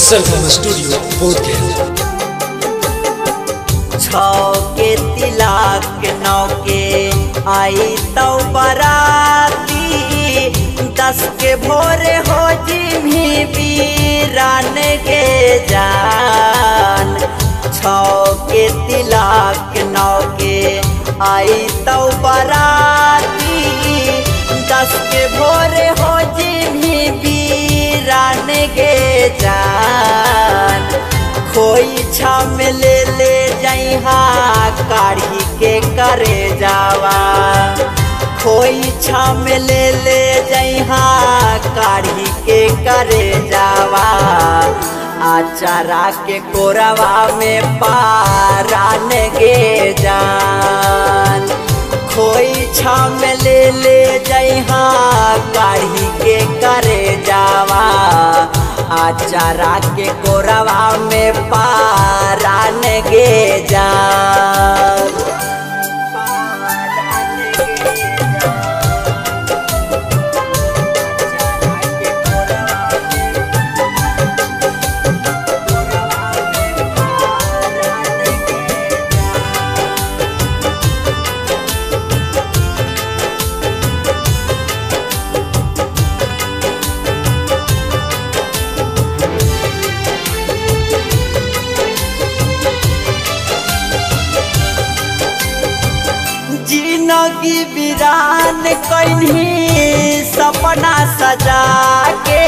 सरगम studio Bodhgaya. छौ के तिलक नौ के आई तो बराती, 10 के भोरे हो जिमी वीरान के जान। छौ के तिलक नौ के आई तो बराती, 10 के भोरे हो जिमी वीरान के जान। खोई छाम ले जइहा काढ़ी के करे जावा, खोई छाम ले जइहा काढ़ी के करे जावा। आचारा के कोरवा में पारान गे जान। खोई छाम ले जइहा काढ़ी के करे जावा। आचारा के कोरवा में पारान गे जान। जिंदगी वीरान कहीं सपना सजा के,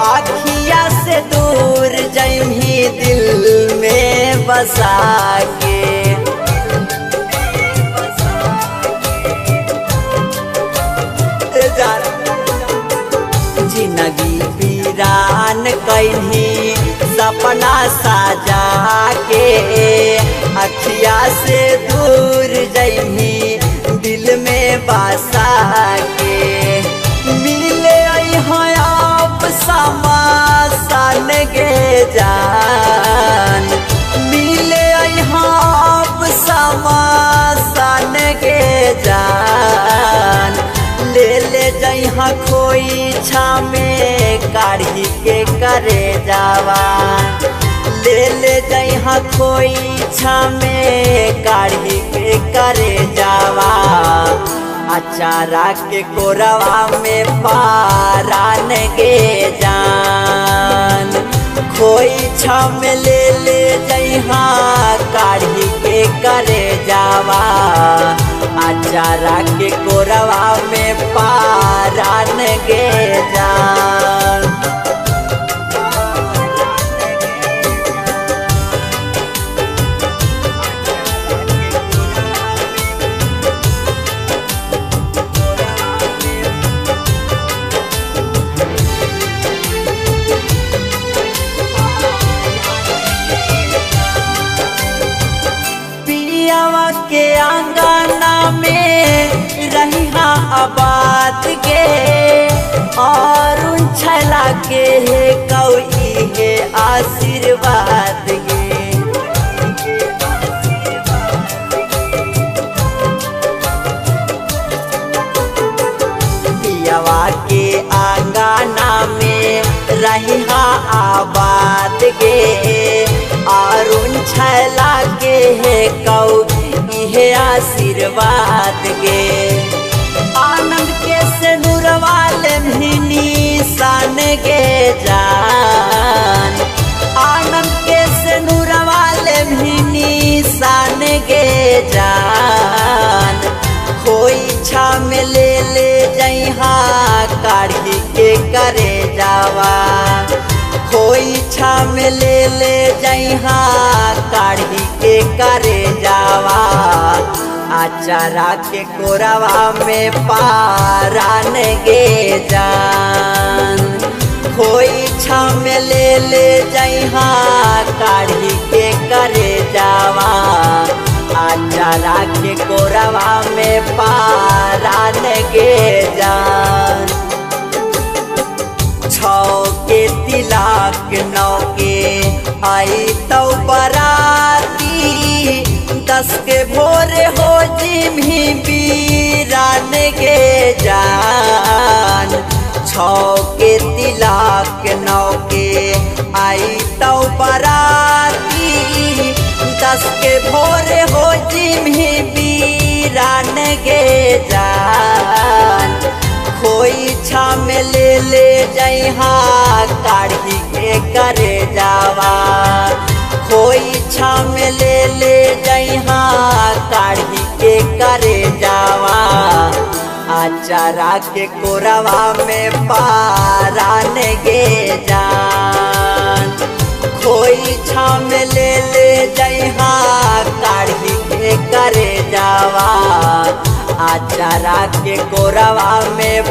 आखिया से दूर जइमी दिल में बसा के। जिंदगी वीरान कहीं सपना सजा के, अखिया से दूर जइमी दिल में बसा के। मिले आप समासन गे जान। मिले आप समासन गे जान। ले जइहा खोई छामे काढ़ी के करे जावा। ले जइहा खोई छामे काढ़ी के करे जावा। अचारा के कोरवा में पारान गे जान। खोई छाम ले जइहा काढ़ी के करे जावा। अचारा के कोरवा में पारान गे जान। के आंगना में रहिहा आबाद गे, और छला के है कोई है आशीर्वाद गे। पियावा के आंगना में रहिहा आबाद गे, और छला के है हे आशीर्वाद गे। आनंद के से नूरवाले भीनी सान गे जान। आनंद के से नूरवाले भीनी सान गे जान। खोई छाम ले जइहा काढ़ी के करे जावा। खोई छाम ले जइहा काढ़ी के करे जावा। आचारा के कोरवा में पारान गे जान। खोई छाम ले जइहा काढ़ी के करे जावा। आचारा के कोरवा में पारान गे जान। छौ के तिलक नौ के आई तो बराती, 10 के भोरे हो जिमी वीरान गे जान। 6 के तिलक 9 के आई तो बराती 10 के भोरे हो जिम्ही बीरान गे जान खोई छा में ले जइहा काढ़ी के करे जावा खोई छा में ले जइहा काढ़ी के करे जावा आचारा के कोरवा में पारान गे जान खोई छा में ले जइहा काढ़ी के करे जावा आचारा के कोरवा में